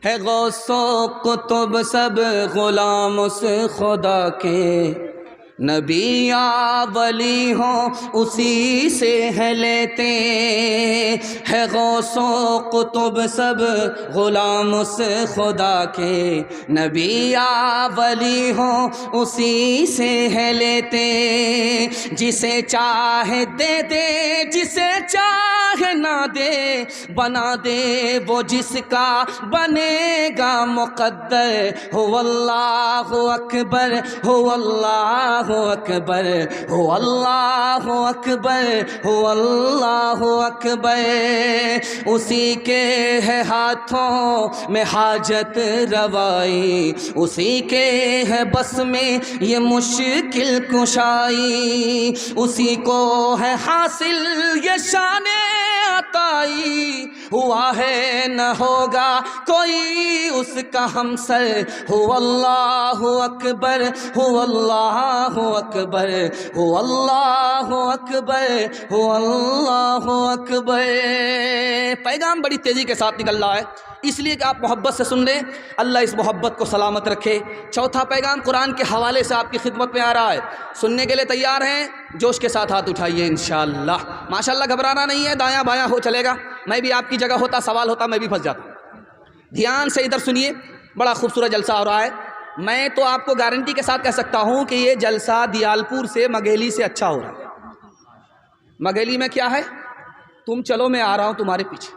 ہے غوث و قطب سب غلام اس خدا کے، نبی یا ولی ہوں اسی سے ہے لیتے، ہے غوث و قطب سب غلام اس خدا کے، نبی یا ولی ہوں اسی سے ہے لیتے، جسے چاہے دے دے جسے چاہے نہ دے، بنا دے وہ جس کا بنے گا مقدر، ہو اللہ اکبر، ہو اللہ اکبر، ہو اللہ اکبر، ہو اللہ اکبر، اسی کے ہے ہاتھوں میں حاجت روائی، اسی کے ہے بس میں یہ مشکل کشائی، اسی کو ہے حاصل یہ شان عطائی، ہوا ہے نہ ہوگا کوئی اس کا ہمسر، ہو اللہ اکبر، ہو اللہ اکبر، ہو اللہ اکبر، ہو اللہ اکبر۔ پیغام بڑی تیزی کے ساتھ نکل رہا ہے، اس لیے کہ آپ محبت سے سن لیں، اللہ اس محبت کو سلامت رکھے۔ چوتھا پیغام قرآن کے حوالے سے آپ کی خدمت میں آ رہا ہے، سننے کے لیے تیار ہیں؟ جوش کے ساتھ ہاتھ اٹھائیے انشاءاللہ، ماشاءاللہ گھبرانا نہیں ہے، دایاں بایاں ہو چلے گا، میں بھی آپ کی جگہ ہوتا سوال ہوتا میں بھی پھنس جاتا۔ دھیان سے ادھر سنیے، بڑا خوبصورت جلسہ ہو رہا ہے، میں تو آپ کو گارنٹی کے ساتھ کہہ سکتا ہوں کہ یہ جلسہ دیالپور سے مگیلی سے اچھا ہو رہا ہے۔ مگیلی میں کیا ہے، تم چلو میں آ رہا ہوں تمہارے پیچھے،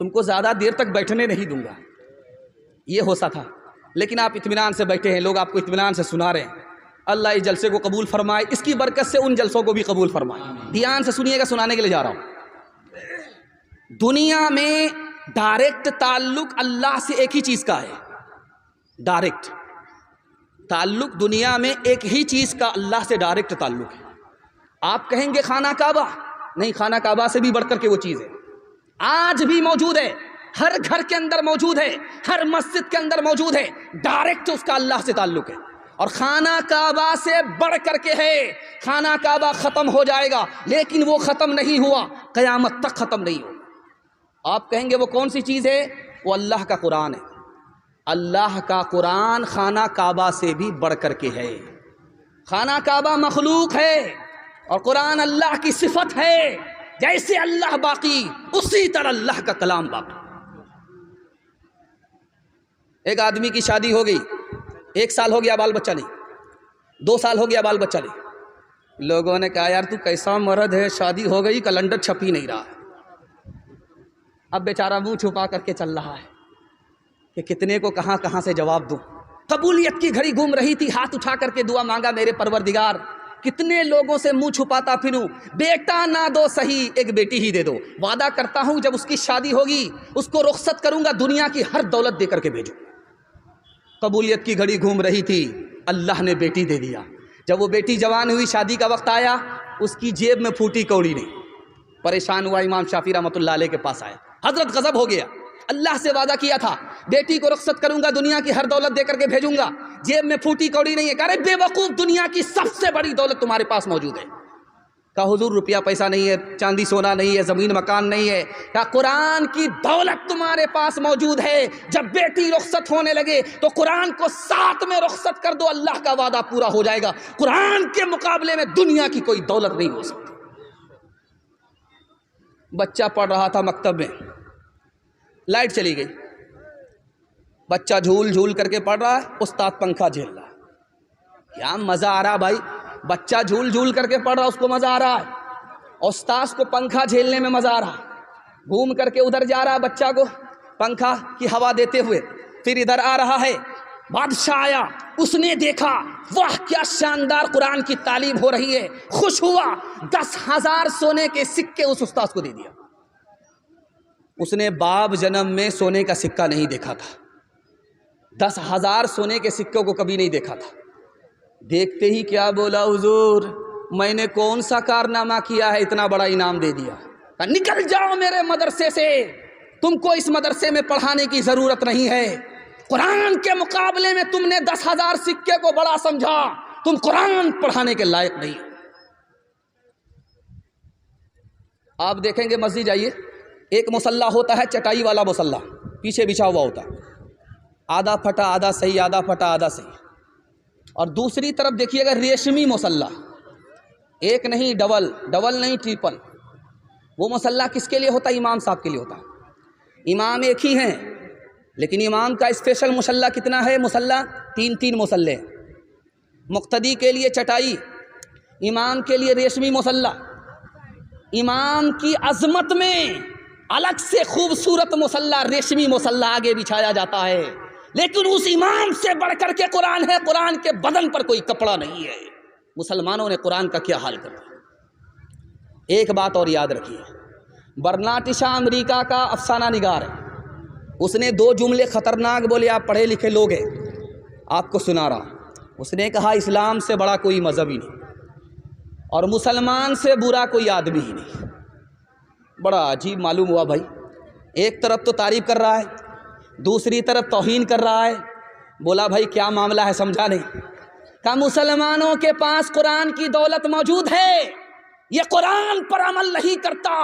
تم کو زیادہ دیر تک بیٹھنے نہیں دوں گا، یہ ہو سا تھا، لیکن آپ اطمینان سے بیٹھے ہیں، لوگ آپ کو اطمینان سے سنا رہے ہیں۔ اللہ اس جلسے کو قبول فرمائے، اس کی برکت سے ان جلسوں کو بھی قبول فرمائے۔ دھیان سے سنیے گا، سنانے کے لیے جا رہا ہوں۔ دنیا میں ڈائریکٹ تعلق اللہ سے ایک ہی چیز کا ہے، ڈائریکٹ تعلق دنیا میں ایک ہی چیز کا اللہ سے ڈائریکٹ تعلق ہے۔ آپ کہیں گے خانہ کعبہ، نہیں، خانہ کعبہ سے بھی بڑھ کر کے وہ چیز ہے، آج بھی موجود ہے، ہر گھر کے اندر موجود ہے، ہر مسجد کے اندر موجود ہے، ڈائریکٹ اس کا اللہ سے تعلق ہے، اور خانہ کعبہ سے بڑھ کر کے ہے۔ خانہ کعبہ ختم ہو جائے گا لیکن وہ ختم نہیں ہوا، قیامت تک ختم نہیں ہوا۔ آپ کہیں گے وہ کون سی چیز ہے؟ وہ اللہ کا قرآن ہے۔ اللہ کا قرآن خانہ کعبہ سے بھی بڑھ کر کے ہے۔ خانہ کعبہ مخلوق ہے اور قرآن اللہ کی صفت ہے، جیسے اللہ باقی اسی طرح اللہ کا کلام باقی۔ ایک آدمی کی شادی ہو گئی، 1 سال ہو گیا بال بچہ نہیں، 2 سال ہو گیا بال بچہ نہیں، لوگوں نے کہا یار تو کیسا مرد ہے، شادی ہو گئی کیلنڈر چھپ ہی نہیں رہا ہے۔ اب بیچارہ منہ چھپا کر کے چل رہا ہے کہ کتنے کو کہاں کہاں سے جواب دوں۔ قبولیت کی گھڑی گھوم رہی تھی، ہاتھ اٹھا کر کے دعا مانگا، میرے پروردگار کتنے لوگوں سے منہ چھپاتا پھروں، بیٹا نہ دو صحیح ایک بیٹی ہی دے دو، وعدہ کرتا ہوں جب اس کی شادی ہوگی اس کو رخصت کروں گا، دنیا کی ہر دولت دے کر کے بھیجوں۔ قبولیت کی گھڑی گھوم رہی تھی، اللہ نے بیٹی دے دیا۔ جب وہ بیٹی جوان ہوئی، شادی کا وقت آیا، اس کی جیب میں پھوٹی کوڑی نہیں، پریشان ہوا، امام شافعی رحمۃ اللہ علیہ کے پاس آیا، حضرت غضب ہو گیا، اللہ سے وعدہ کیا تھا بیٹی کو رخصت کروں گا، دنیا کی ہر دولت دے کر کے بھیجوں گا، جیب میں پھوٹی کوڑی نہیں ہے۔ کہہ رہے بے وقوف، دنیا کی سب سے بڑی دولت تمہارے پاس موجود ہے۔ کہا حضور روپیہ پیسہ نہیں ہے، چاندی سونا نہیں ہے، زمین مکان نہیں ہے۔ کہا قرآن کی دولت تمہارے پاس موجود ہے، جب بیٹی رخصت ہونے لگے تو قرآن کو ساتھ میں رخصت کر دو، اللہ کا وعدہ پورا ہو جائے گا۔ قرآن کے مقابلے میں دنیا کی کوئی دولت نہیں ہو سکتی۔ بچہ پڑھ رہا تھا مکتب میں، لائٹ چلی گئی، بچہ جھول جھول کر کے پڑھ رہا ہے، استاد پنکھا جھیل رہا ہے۔ کیا مزہ آ رہا بھائی، بچہ جھول جھول کر کے پڑھ رہا ہے، اس کو مزہ آ رہا ہے، استاد کو پنکھا جھیلنے میں مزہ آ رہا ہے، گھوم کر کے ادھر جا رہا ہے بچہ کو پنکھا کی ہوا دیتے ہوئے، پھر ادھر آ رہا ہے، بادشاہ آیا، اس نے دیکھا واہ کیا شاندار قرآن کی تعلیم ہو رہی ہے، خوش ہوا، 10,000 سونے کے سکے اس استاد کو دے دیا۔ اس نے باب جنم میں سونے کا سکہ نہیں دیکھا تھا، 10,000 سونے کے سکوں کو کبھی نہیں دیکھا تھا۔ دیکھتے ہی کیا بولا، حضور میں نے کون سا کارنامہ کیا ہے اتنا بڑا انعام دے دیا؟ نکل جاؤ میرے مدرسے سے، تم کو اس مدرسے میں پڑھانے کی ضرورت نہیں ہے، قرآن کے مقابلے میں تم نے 10,000 سکے کو بڑا سمجھا، تم قرآن پڑھانے کے لائق نہیں۔ آپ دیکھیں گے مسجد جائیے، ایک مصلی ہوتا ہے چٹائی والا مصلی، پیچھے بچھا ہوا ہوتا ہے، آدھا پھٹا آدھا صحیح، آدھا پھٹا آدھا صحیح. اور دوسری طرف دیکھیے گا ریشمی مصلی، ایک نہیں ڈبل نہیں ٹرپل. وہ مصلی کس کے لیے ہوتا ہے؟ امام صاحب کے لیے ہوتا ہے. امام ایک ہی ہیں لیکن امام کا اسپیشل مصلی کتنا ہے؟ مصلی تین مصلی. مقتدی کے لیے چٹائی، امام کے لیے ریشمی مصلی. امام کی عظمت میں الگ سے خوبصورت مصلی ریشمی مصلی آگے بچھایا جاتا ہے، لیکن اس امام سے بڑھ کر کے قرآن ہے. قرآن کے بدن پر کوئی کپڑا نہیں ہے. مسلمانوں نے قرآن کا کیا حال کر دیا. ایک بات اور یاد رکھیے، برنارڈ شاہ امریکہ کا افسانہ نگار ہے. اس نے 2 جملے خطرناک بولے. آپ پڑھے لکھے لوگ ہیں، آپ کو سنا رہا ہوں. اس نے کہا اسلام سے بڑا کوئی مذہب ہی نہیں اور مسلمان سے برا کوئی آدمی ہی نہیں. بڑا عجیب معلوم ہوا بھائی. ایک طرف تو تعریف کر رہا ہے، دوسری طرف توہین کر رہا ہے. بولا بھائی کیا معاملہ ہے، سمجھا نہیں. کہ مسلمانوں کے پاس قرآن کی دولت موجود ہے، یہ قرآن پر عمل نہیں کرتا،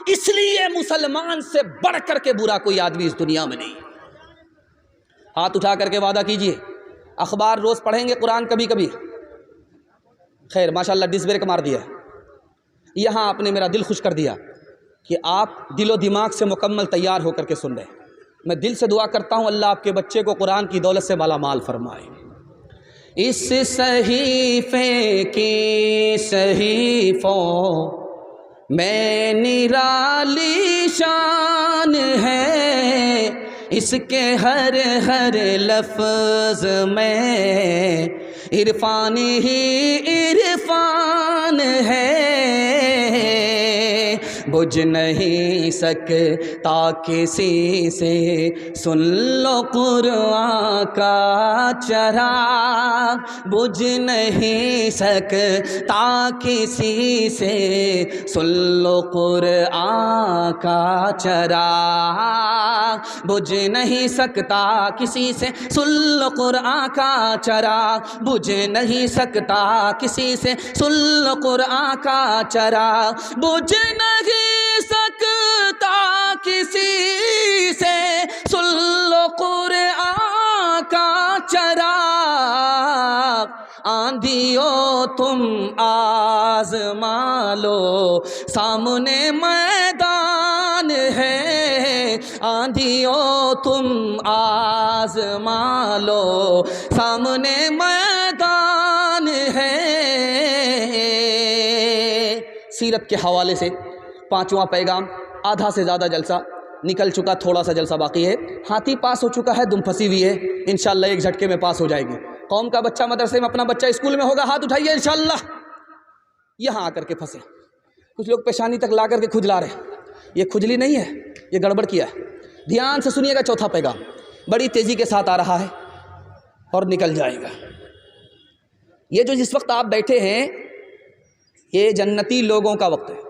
اس لیے مسلمان سے بڑھ کر کے برا کوئی آدمی اس دنیا میں نہیں. ہاتھ اٹھا کر کے وعدہ کیجئے اخبار روز پڑھیں گے، قرآن کبھی کبھی. خیر ماشاءاللہ ڈس بریک مار دیا. یہاں آپ نے میرا دل خوش کر دیا کہ آپ دل و دماغ سے مکمل تیار ہو کر کے سن رہے ہیں. میں دل سے دعا کرتا ہوں اللہ آپ کے بچے کو قرآن کی دولت سے مالا مال فرمائے. اس صحیفے کی صحیفوں میں نرالی شان ہے، اس کے ہر لفظ میں عرفان ہی عرفان ہے. بجھ نہیں سکتا کسی سے، سن لو قرآن کا چراغ. بجھ نہیں سکتا کسی سے، سن لو قرآن کا چراغ. بجھ نہیں سکتا کسی سے، سن لو قرآن کا چراغ. بجھ نہیں سکتا کسی سے، سن لو قرآن کا چراغ. بجھ نہیں سکتا کسی سے، سن لو قرآن کا چراغ. آندھیوں تم آزما لو، سامنے میدان ہے. آندھیوں تم آزما لو، سامنے میدان ہے. سیرت کے حوالے سے 5واں پیغام. آدھا سے زیادہ جلسہ نکل چکا، تھوڑا سا جلسہ باقی ہے. ہاتھی پاس ہو چکا ہے، دم پھنسی ہوئی ہے، انشاءاللہ ایک جھٹکے میں پاس ہو جائے گی. قوم کا بچہ مدرسے میں، اپنا بچہ اسکول میں ہوگا، ہاتھ اٹھائیے انشاءاللہ. یہاں آ کر کے پھنسے. کچھ لوگ پیشانی تک لا کر کے کھجلا رہے ہیں. یہ کھجلی نہیں ہے، یہ گڑبڑ کیا ہے. دھیان سے سنیے گا. چوتھا پیغام بڑی تیزی کے ساتھ آ رہا ہے اور نکل جائے گا. یہ جو جس وقت آپ بیٹھے ہیں یہ جنتی لوگوں کا وقت ہے.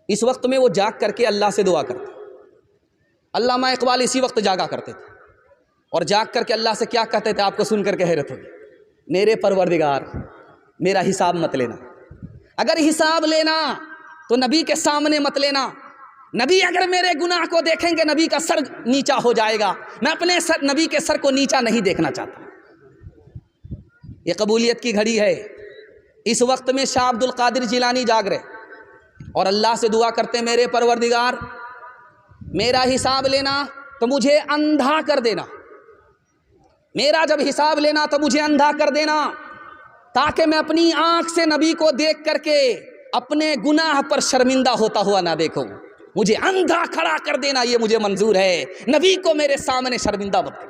اس وقت میں وہ جاگ کر کے اللہ سے دعا کرتے. علامہ اقبال اسی وقت جاگا کرتے تھے اور جاگ کر کے اللہ سے کیا کہتے تھے، آپ کو سن کر کے حیرت ہوگی. میرے پروردگار میرا حساب مت لینا. اگر حساب لینا تو نبی کے سامنے مت لینا. نبی اگر میرے گناہ کو دیکھیں گے نبی کا سر نیچا ہو جائے گا. میں اپنے نبی کے سر کو نیچا نہیں دیکھنا چاہتا. یہ قبولیت کی گھڑی ہے. اس وقت میں شاہ عبد القادر جیلانی جاگ رہے اور اللہ سے دعا کرتے، میرے پروردگار میرا حساب لینا تو مجھے اندھا کر دینا. میرا جب حساب لینا تو مجھے اندھا کر دینا، تاکہ میں اپنی آنکھ سے نبی کو دیکھ کر کے اپنے گناہ پر شرمندہ ہوتا ہوا نہ دیکھوں. مجھے اندھا کھڑا کر دینا، یہ مجھے منظور ہے. نبی کو میرے سامنے شرمندہ مت کر.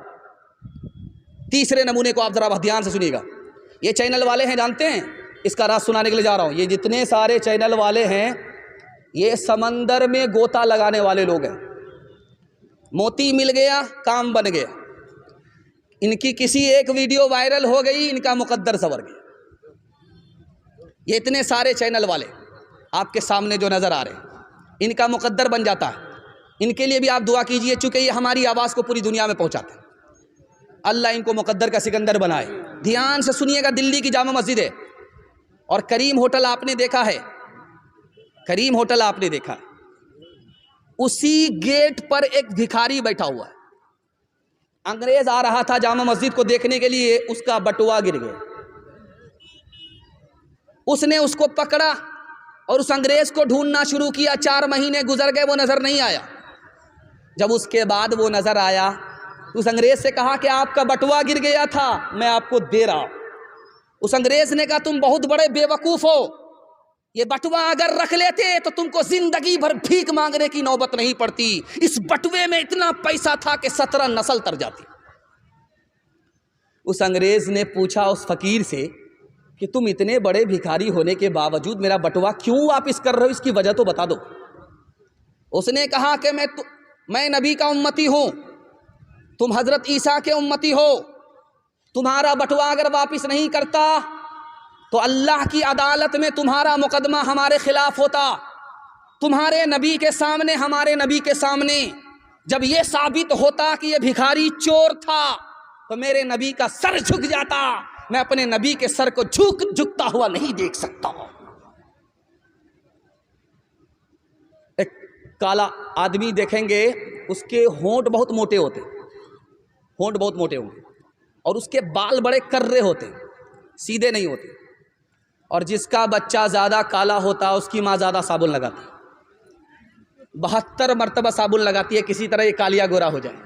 تیسرے نمونے کو آپ ذرا دھیان سے سنیے گا. یہ چینل والے ہیں، جانتے ہیں اس کا راز سنانے کے لیے جا رہا ہوں. یہ جتنے سارے چینل والے ہیں یہ سمندر میں گوتا لگانے والے لوگ ہیں. موتی مل گیا، کام بن گیا. ان کی کسی ایک ویڈیو وائرل ہو گئی، ان کا مقدر سنور گیا. یہ اتنے سارے چینل والے آپ کے سامنے جو نظر آ رہے ہیں ان کا مقدر بن جاتا ہے. ان کے لیے بھی آپ دعا کیجئے، چونکہ یہ ہماری آواز کو پوری دنیا میں پہنچاتے ہیں. اللہ ان کو مقدر کا سکندر بنائے. دھیان سے سنیے گا. دلی کی جامع مسجد ہے اور کریم ہوٹل آپ نے دیکھا ہے. کریم ہوٹل آپ نے دیکھا ہے. اسی گیٹ پر ایک بھکاری بیٹھا ہوا ہے. انگریز آ رہا تھا جامع مسجد کو دیکھنے کے لیے، اس کا بٹوا گر گیا، اس نے اس کو پکڑا اور اس انگریز کو ڈھونڈنا شروع کیا، 4 مہینے گزر گئے، وہ نظر نہیں آیا۔ جب اس کے بعد وہ نظر آیا تو اس انگریز سے کہا کہ آپ کا بٹوا گر گیا تھا، میں آپ کو دے رہا ہوں۔ اس انگریز نے کہا تم بہت بڑے بے وقوف ہو، یہ بٹوا اگر رکھ لیتے تو تم کو زندگی بھر بھیک مانگنے کی نوبت نہیں پڑتی، اس بٹوے میں اتنا پیسہ تھا کہ 17 نسل تر جاتی۔ اس انگریز نے پوچھا اس فقیر سے کہ تم اتنے بڑے بھکاری ہونے کے باوجود میرا بٹوا کیوں واپس کر رہے ہو، اس کی وجہ تو بتا دو۔ اس نے کہا کہ میں نبی کا امتی ہوں، تم حضرت عیسیٰ کے امتی ہو، تمہارا بٹوا اگر واپس نہیں کرتا تو اللہ کی عدالت میں تمہارا مقدمہ ہمارے خلاف ہوتا، تمہارے نبی کے سامنے، ہمارے نبی کے سامنے جب یہ ثابت ہوتا کہ یہ بھکاری چور تھا تو میرے نبی کا سر جھک جاتا، میں اپنے نبی کے سر کو جھکتا ہوا نہیں دیکھ سکتا۔ ایک کالا آدمی دیکھیں گے، اس کے ہونٹ بہت موٹے ہوتے، ہونٹ بہت موٹے ہوں گے، اور اس کے بال بڑے کرے ہوتے، سیدھے نہیں ہوتے، اور جس کا بچہ زیادہ کالا ہوتا اس کی ماں زیادہ صابن لگاتی، 72 مرتبہ صابن لگاتی ہے کسی طرح یہ کالیا گورا ہو جائے،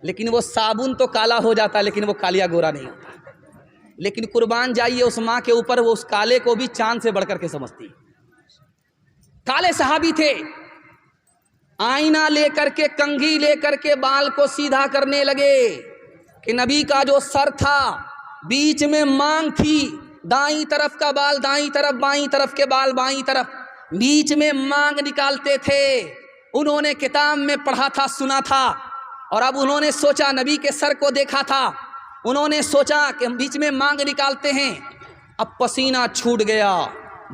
لیکن وہ صابن تو کالا ہو جاتا ہے لیکن وہ کالیا گورا نہیں ہوتا۔ لیکن قربان جائیے اس ماں کے اوپر، وہ اس کالے کو بھی چاند سے بڑھ کر کے سمجھتی۔ کالے صحابی تھے، آئینہ لے کر کے، کنگھی لے کر کے بال کو سیدھا کرنے لگے کہ نبی کا جو سر تھا بیچ میں مانگ تھی، دائیں طرف کا بال دائیں طرف، بائیں طرف کے بال بائیں طرف، بیچ میں مانگ نکالتے تھے۔ انہوں نے کتاب میں پڑھا تھا، سنا تھا، اور اب انہوں نے سوچا، نبی کے سر کو دیکھا تھا، انہوں نے سوچا کہ ہم بیچ میں مانگ نکالتے ہیں، اب پسینہ چھوٹ گیا،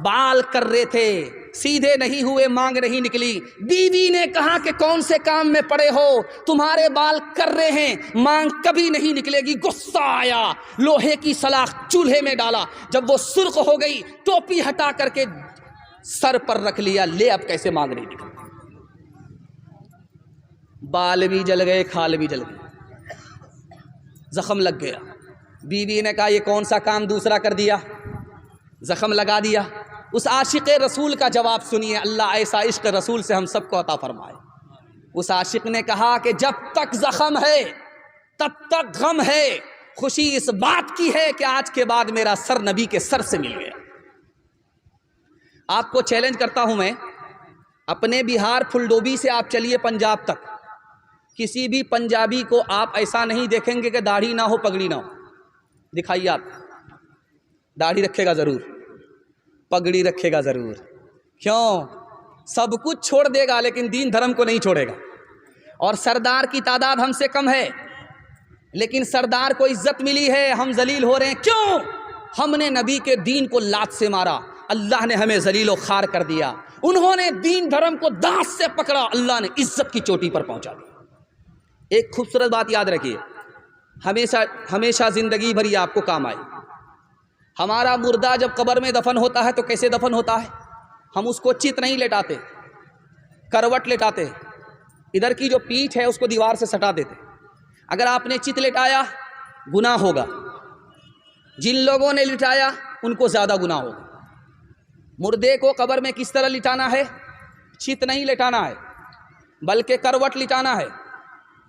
بال کر رہے تھے، سیدھے نہیں ہوئے، مانگ نہیں نکلی۔ بیوی نے کہا کہ کون سے کام میں پڑے ہو، تمہارے بال کر رہے ہیں، مانگ کبھی نہیں نکلے گی۔ غصہ آیا، لوہے کی سلاخ چولہے میں ڈالا، جب وہ سرخ ہو گئی ٹوپی ہٹا کر کے سر پر رکھ لیا، لے اب کیسے مانگ نہیں نکل۔ بال بھی جل گئے، کھال بھی جل گئی، زخم لگ گیا۔ بیوی نے کہا یہ کون سا کام دوسرا کر دیا، زخم لگا دیا۔ اس عاشق رسول کا جواب سنیے، اللہ ایسا عشق رسول سے ہم سب کو عطا فرمائے۔ اس عاشق نے کہا کہ جب تک زخم ہے تب تک غم ہے، خوشی اس بات کی ہے کہ آج کے بعد میرا سر نبی کے سر سے مل گیا۔ آپ کو چیلنج کرتا ہوں میں، اپنے بہار پھلڈوبی سے آپ چلیے پنجاب تک، کسی بھی پنجابی کو آپ ایسا نہیں دیکھیں گے کہ داڑھی نہ ہو، پگڑی نہ ہو۔ دکھائیے، آپ داڑھی رکھے گا ضرور، پگڑی رکھے گا ضرور، کیوں؟ سب کچھ چھوڑ دے گا لیکن دین دھرم کو نہیں چھوڑے گا۔ اور سردار کی تعداد ہم سے کم ہے لیکن سردار کو عزت ملی ہے، ہم ذلیل ہو رہے ہیں، کیوں؟ ہم نے نبی کے دین کو لات سے مارا، اللہ نے ہمیں ذلیل و خوار کر دیا۔ انہوں نے دین دھرم کو دانت سے پکڑا، اللہ نے عزت کی چوٹی پر پہنچا دیا۔ ایک خوبصورت بات یاد رکھیے، ہمیشہ زندگی بھر یہ آپ کو کام آئے۔ ہمارا مردہ جب قبر میں دفن ہوتا ہے تو کیسے دفن ہوتا ہے؟ ہم اس کو چت نہیں لٹاتے، کروٹ لٹاتے، ادھر کی جو پیٹھ ہے اس کو دیوار سے سٹا دیتے۔ اگر آپ نے چت لٹایا گناہ ہوگا، جن لوگوں نے لٹایا ان کو زیادہ گناہ ہوگا۔ مردے کو قبر میں کس طرح لٹانا ہے؟ چت نہیں لٹانا ہے بلکہ کروٹ لٹانا ہے،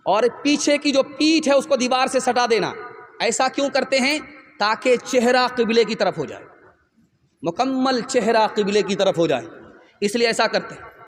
اور پیچھے کی جو پیٹھ ہے اس کو دیوار سے سٹا دینا۔ ایسا کیوں کرتے ہیں؟ تاکہ چہرہ قبلے کی طرف ہو جائے، مکمل چہرہ قبلے کی طرف ہو جائے، اس لیے ایسا کرتے ہیں۔